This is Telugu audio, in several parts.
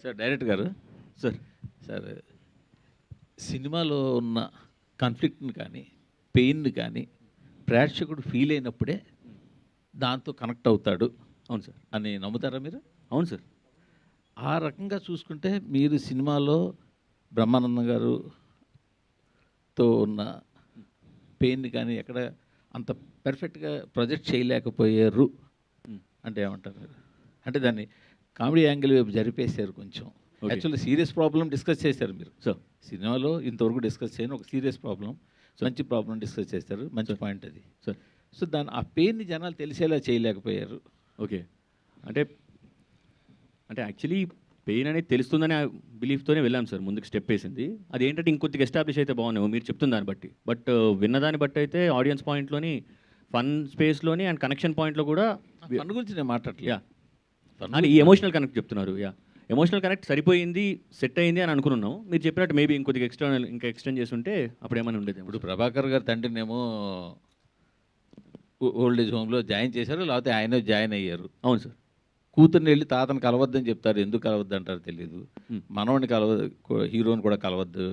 సార్ డైరెక్టర్ గారు, సార్ సార్ సినిమాలో ఉన్న కాన్ఫ్లిక్ట్ని కానీ పెయిన్ని కానీ ప్రేక్షకుడు ఫీల్ అయినప్పుడే దాంతో కనెక్ట్ అవుతాడు. అవును సార్. అని నమ్ముతారా మీరు? అవును సార్. ఆ రకంగా చూసుకుంటే మీరు సినిమాలో బ్రహ్మానందం గారుతో ఉన్న పెయిన్ని కానీ ఎక్కడ అంత పెర్ఫెక్ట్గా ప్రొజెక్ట్ చేయలేకపోయారు అంటే ఏమంటారు మీరు? అంటే దాన్ని కామెడీ యాంగిల్ వైపు జరిపేశారు కొంచెం. యాక్చువల్లీ సీరియస్ ప్రాబ్లం డిస్కస్ చేశారు మీరు. సో సినిమాలో ఇంతవరకు డిస్కస్ చేయని ఒక సీరియస్ ప్రాబ్లం, మంచి ప్రాబ్లం డిస్కస్ చేశారు. మంచి పాయింట్ అది. సో సో దాని ఆ పెయిన్ని జనాలు తెలిసేలా చేయలేకపోయారు. ఓకే. అంటే అంటే యాక్చువల్లీ పెయిన్ అనేది తెలుస్తుందనే బిలీఫ్తోనే వెళ్ళాం సార్ ముందుకు స్టెప్ వేసింది. అది ఏంటంటే ఇంకొద్దిగా ఎస్టాబ్లిష్ అయితే బాగున్నాము మీరు చెప్తున్న దాన్ని బట్టి. బట్ విన్నదాన్ని బట్టి అయితే ఆడియన్స్ పాయింట్లోని ఫన్ స్పేస్లోని అండ్ కనెక్షన్ పాయింట్లో కూడా ఫన్ గురించి నేను మాట్లాడలేదు. యా అని ఈ ఎమోషనల్ కనెక్ట్ చెప్తున్నారు. యా ఎమోషనల్ కనెక్ట్ సరిపోయింది, సెట్ అయింది అని అనుకున్నాం. మీరు చెప్పినట్టు మేబీ ఇంకొద్దిగా ఇంకా ఎక్స్టెండ్ చేసి ఉంటే అప్పుడు ఏమైనా ఉండేది. ఇప్పుడు ప్రభాకర్ గారు తండ్రినేమో ఓల్డ్ ఏజ్ హోమ్లో జాయిన్ చేశారు, లేకపోతే ఆయన జాయిన్ అయ్యారు. అవును సార్. కూతుర్ని వెళ్ళి తాతను కలవద్దని చెప్తారు, ఎందుకు కలవద్దు అంటారు తెలియదు. మనవని హీరోని కూడా కలవద్దు,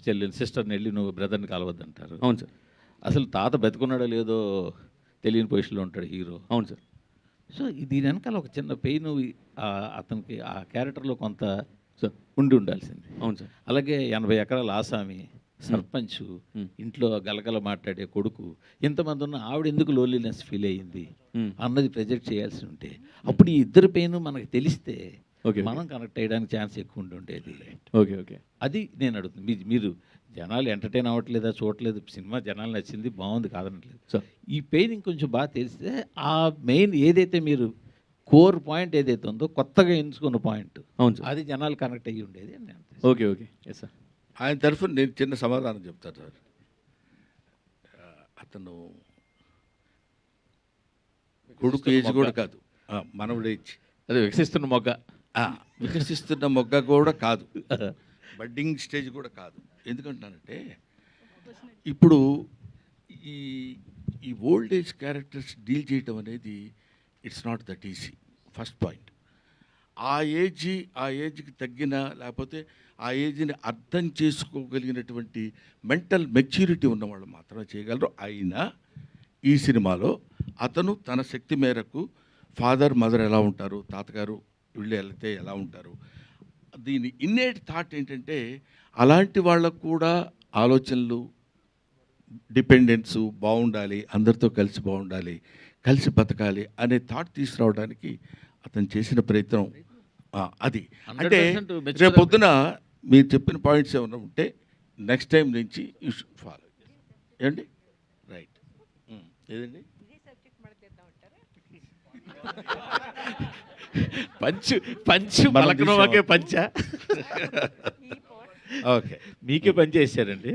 చెల్లిని సిస్టర్ని వెళ్ళి నువ్వు బ్రదర్ని కలవద్దు అంటారు. అవును సార్. అసలు తాత బతుకున్నాడో లేదో తెలియని పొజిషన్లో ఉంటాడు హీరో. అవును సార్. సో దీని వెనకాల ఒక చిన్న పెయిన్ అతనికి ఆ క్యారెక్టర్లో కొంత ఉండి ఉండాల్సింది. అవును సార్. అలాగే 80 ఎకరాల ఆసామి, సర్పంచ్, ఇంట్లో గలగల మాట్లాడే కొడుకు, ఇంతమంది ఉన్న ఆవిడ ఎందుకు లోన్లీనెస్ ఫీల్ అయ్యింది అన్నది ప్రొజెక్ట్ చేయాల్సి ఉంటే అప్పుడు ఈ ఇద్దరు పెయిన్ మనకు తెలిస్తే మనం కనెక్ట్ అయ్యడానికి ఛాన్స్ ఎక్కువ ఉండేది. Okay okay. అది నేను అడుగుతుంది. మీరు జనాలు ఎంటర్టైన్ అవ్వట్లేదా, చూడట్లేదు, సినిమా జనాలు నచ్చింది, బాగుంది కాదనట్లేదు. సో ఈ పెయిన్ ఇంకొంచెం బాగా తెలిస్తే ఆ మెయిన్ ఏదైతే మీరు కోర్ పాయింట్ ఏదైతే ఉందో కొత్తగా ఎంచుకున్న పాయింట్, అవును సార్, అది జనాలు కనెక్ట్ అయ్యి ఉండేది అని నేను. Okay okay. Yes sir. ఆయన తరఫున నేను చిన్న సమాధానం చెప్తాను సార్. అతను కొడుకు ఏజ్ కూడా కాదు, మనవడు ఏజ్, అదే వికసిస్తున్న మొగ్గ, వికసిస్తున్న మొగ్గ కూడా కాదు, బడ్డింగ్ స్టేజ్ కూడా కాదు. ఎందుకంటానంటే ఇప్పుడు ఈ ఈ ఓల్డ్ ఏజ్ క్యారెక్టర్స్ డీల్ చేయటం అనేది it's not that easy. First point, ఆ ఏజ్కి తగ్గిన, లేకపోతే ఆ ఏజ్ని అర్థం చేసుకోగలిగినటువంటి మెంటల్ మెచ్యూరిటీ ఉన్నవాళ్ళు మాత్రమే చేయగలరు. అయినా ఈ సినిమాలో అతను తన శక్తి మేరకు ఫాదర్ మదర్ ఎలా ఉంటారు, తాతగారు వీళ్ళు వెళ్తే ఎలా ఉంటారు, దీని ఇన్నేట్ థాట్ ఏంటంటే అలాంటి వాళ్ళకు కూడా ఆలోచనలు, డిపెండెన్స్ బాగుండాలి, అందరితో కలిసి బాగుండాలి, కలిసి బతకాలి అనే థాట్ తీసుకురావడానికి అతను చేసిన ప్రయత్నం అది. అంటే రేపు పొద్దున మీరు చెప్పిన పాయింట్స్ ఏమైనా ఉంటే నెక్స్ట్ టైం నుంచి యూ షుడ్ ఫాలో. ఏమండి? రైట్. ఏదండి? పంచు మలకనోకే పంచ. ఓకే, మీకే పని చేశారండి.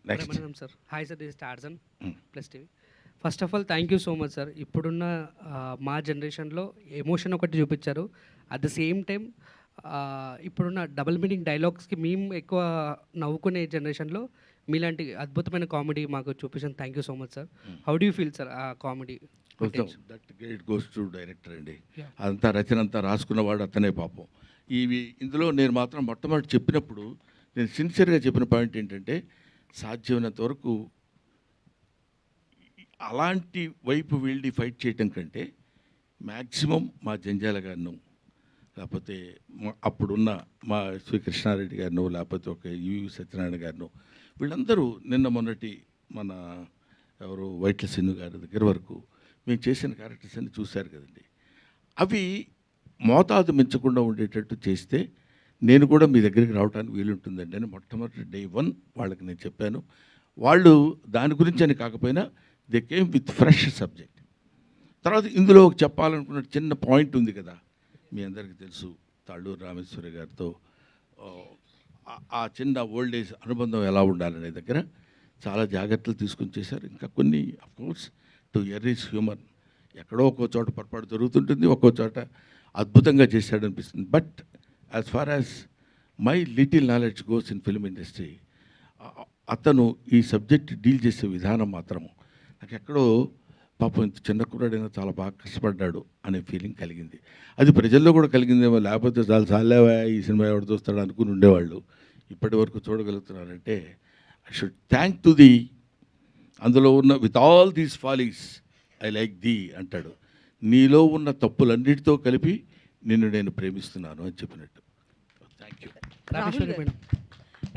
Next sir. Hi sir, this is Tarzan plus TV. First of all thank you so much sir. ఇప్పుడున్న మా జనరేషన్లో ఎమోషన్ ఒకటి చూపించారు. అట్ ద సేమ్ టైం ఇప్పుడున్న డబుల్ మీనింగ్ డైలాగ్స్కి మేము ఎక్కువ నవ్వుకునే జనరేషన్లో మీలాంటి అద్భుతమైన కామెడీ మాకు చూపించాను. Thank you so much sir. How do you feel sir ఆ comedy? That great goes to director అండి. అదంతా రచన అంతా రాసుకున్నవాడు అతనే పాపం. ఇందులో నేను మాత్రం మొట్టమొదటి చెప్పినప్పుడు నేను సిన్సియర్గా చెప్పిన పాయింట్ ఏంటంటే సాధ్యమైనంత వరకు అలాంటి వైపు వెళ్ళి ఫైట్ చేయటం కంటే మ్యాక్సిమం మా జంజాల గారిను, లేకపోతే అప్పుడున్న మా శ్రీకృష్ణారెడ్డి గారిను, లేకపోతే ఒక యువి సత్యనారాయణ గారిను, వీళ్ళందరూ నిన్న మొన్నటి మన ఎవరు వైట్ల సిన్ను గారి దగ్గర వరకు మేము చేసిన క్యారెక్టర్స్ అన్ని చూశారు కదండి. అవి మోతాదు మించకుండా ఉండేటట్టు చేస్తే నేను కూడా మీ దగ్గరికి రావడానికి వీలుంటుందండి అని మొట్టమొదటి డే 1 వాళ్ళకి నేను చెప్పాను. వాళ్ళు దాని గురించి అని కాకపోయినా they came with fresh subject. తర్వాత ఇందులో చెప్పాలనుకున్న చిన్న పాయింట్ ఉంది కదా, మీ అందరికీ తెలుసు, తాళ్ళూరు రామేశ్వరి గారితో ఆ చిన్న ఓల్డ్ ఏజ్ అనుబంధం ఎలా ఉండాలనే దగ్గర చాలా జాగ్రత్తలు తీసుకుని చేశారు. ఇంకా కొన్ని of course to err is human, ఎక్కడో ఒక్కో చోట పొరపాటు జరుగుతుంటుంది, ఒక్కో చోట అద్భుతంగా చేశాడు అనిపిస్తుంది. But as far as my little knowledge goes in film industry, అతను ఈ సబ్జెక్ట్ డీల్ చేసే విధానం మాత్రము నాకు ఎక్కడో పాపం ఇంత చిన్న కుర్రాడైనా చాలా బాగా కష్టపడ్డాడు అనే ఫీలింగ్ కలిగింది. అది ప్రజల్లో కూడా కలిగిందేమో, లేకపోతే చాలా చాలేవా ఈ సినిమా ఎవరు చూస్తాడు అనుకుని ఉండేవాళ్ళు. ఇప్పటి వరకు చూడగలుగుతున్నారంటే I should thank to the, అందులో ఉన్న with all these follies I like the అంటాడు. నీలో ఉన్న తప్పులన్నిటితో కలిపి నిన్ను నేను ప్రేమిస్తున్నాను అని చెప్పినట్టు. Thank you. రాహుల్ రామేశ్వరి గారు, మేడం.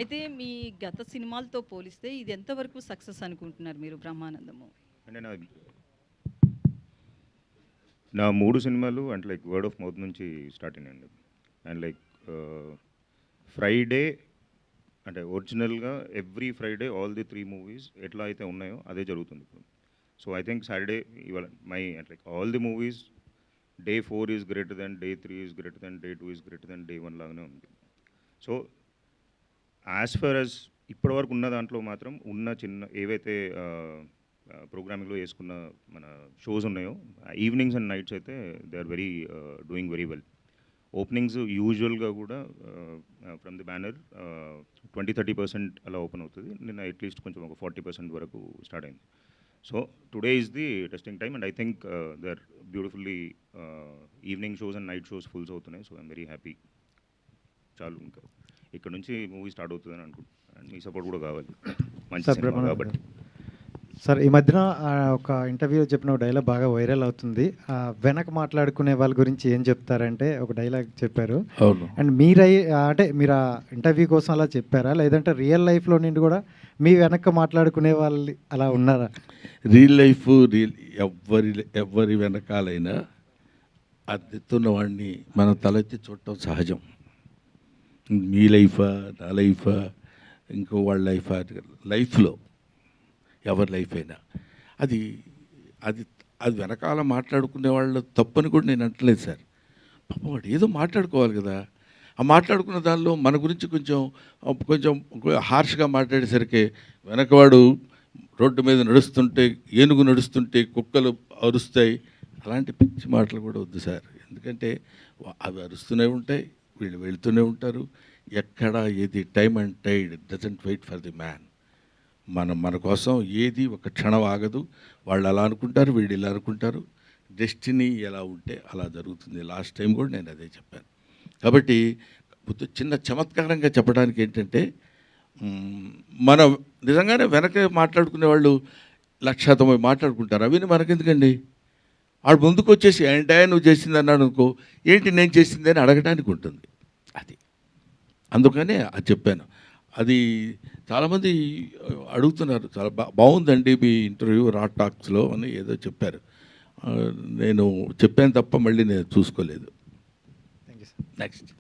అయితే మీ గత సినిమాలతో పోలిస్తే ఇది ఎంతవరకు సక్సెస్ అనుకుంటున్నారు మీరు బ్రహ్మానందము? అంటే నా 3 సినిమాలు అంటే లైక్ వర్డ్ ఆఫ్ మౌత్ నుంచి స్టార్ట్ అయినాయండి. అండ్ లైక్ ఫ్రైడే అంటే ఒరిజినల్గా every Friday all the 3 movies ఎట్లా అయితే ఉన్నాయో అదే జరుగుతుంది ఇప్పుడు. సో ఐ థింక్ సాటర్డే ఇవాళ మై అంటే like all the movies day 4 is greater than, day 3 is greater than, day 2 is greater than day 1 లాగానే ఉంది. సో యాజ్ ఫర్ యాజ్ ఇప్పటివరకు ఉన్న దాంట్లో మాత్రం ఉన్న చిన్న ఏవైతే ప్రోగ్రామింగ్లో వేసుకున్న మన షోస్ ఉన్నాయో ఈవినింగ్స్ అండ్ నైట్స్ అయితే they are very doing very well. Openings యూజువల్గా కూడా ఫ్రమ్ ది బ్యానర్ 20-30% అలా ఓపెన్ అవుతుంది. నిన్న అట్లీస్ట్ కొంచెం ఒక 40% వరకు స్టార్ట్ అయింది. So today is the testing time and I think they are beautifully evening shows and night shows fulls అవుతున్నాయి. So I'm very happy. చాలు, ఇంకా ఇక్కడ నుంచి మూవీ స్టార్ట్ అవుతుందని అనుకుంటున్నాను. అండ్ మీ సపోర్ట్ కూడా కావాలి, మంచి సినిమా కాబట్టి. సార్, ఈ మధ్యన ఒక ఇంటర్వ్యూలో చెప్పిన ఒక డైలాగ్ బాగా వైరల్ అవుతుంది. వెనక మాట్లాడుకునే వాళ్ళ గురించి ఏం చెప్తారంటే ఒక డైలాగ్ చెప్పారు. అవును. అండ్ అంటే మీరు ఆ ఇంటర్వ్యూ కోసం అలా చెప్పారా, లేదంటే రియల్ లైఫ్లో నుండి కూడా మీ వెనక మాట్లాడుకునే వాళ్ళు అలా ఉన్నారా? రియల్ లైఫ్ ఎవరి వెనకాలైనా అద్దెతున్న వాడిని మనం తలెత్తి చూడటం సహజం. మీ లైఫా, నా లైఫా, ఇంకో వాళ్ళ లైఫా, లైఫ్లో ఎవరి లైఫ్ అయినా అది అది అది వెనకాల మాట్లాడుకునే వాళ్ళు తప్పని కూడా నేను అంటలేదు సార్. పాపం వాడు ఏదో మాట్లాడుకోవాలి కదా. ఆ మాట్లాడుకున్న దానిలో మన గురించి కొంచెం కొంచెం హార్ష్గా మాట్లాడేసరికి వెనకవాడు రోడ్డు మీద నడుస్తుంటే, ఏనుగు నడుస్తుంటే కుక్కలు అరుస్తాయి, అలాంటి పిచ్చి మాటలు కూడా వద్దు సార్. ఎందుకంటే అవి అరుస్తూనే ఉంటాయి, వీళ్ళు వెళ్తూనే ఉంటారు. ఎక్కడ ఏది time and tide doesn't wait for the man. మన కోసం ఏది ఒక క్షణం ఆగదు. వాళ్ళు అలా అనుకుంటారు, వీళ్ళు ఇలా అనుకుంటారు. డెస్టినీ ఎలా ఉంటే అలా జరుగుతుంది. లాస్ట్ టైం కూడా నేను అదే చెప్పాను. కాబట్టి చిన్న చమత్కారంగా చెప్పడానికి ఏంటంటే, మన నిజంగానే వెనక మాట్లాడుకునే వాళ్ళు 1,90,000 మాట్లాడుకుంటారు. అవన్నీ మనకెందుకండి? వాడు ముందుకు వచ్చేసి ఏంటా నువ్వు చేసింది అన్నాడు అనుకో, ఏంటి నేను చేసింది అని అడగడానికి ఉంటుంది. అది అందుకనే అది చెప్పాను. అది చాలామంది అడుగుతున్నారు, చాలా బాగుందండి మీ ఇంటర్వ్యూ రా టాక్స్లో అని ఏదో చెప్పారు. నేను చెప్పాను తప్ప మళ్ళీ నేను చూసుకోలేదు. Thank you sir. నెక్స్ట్.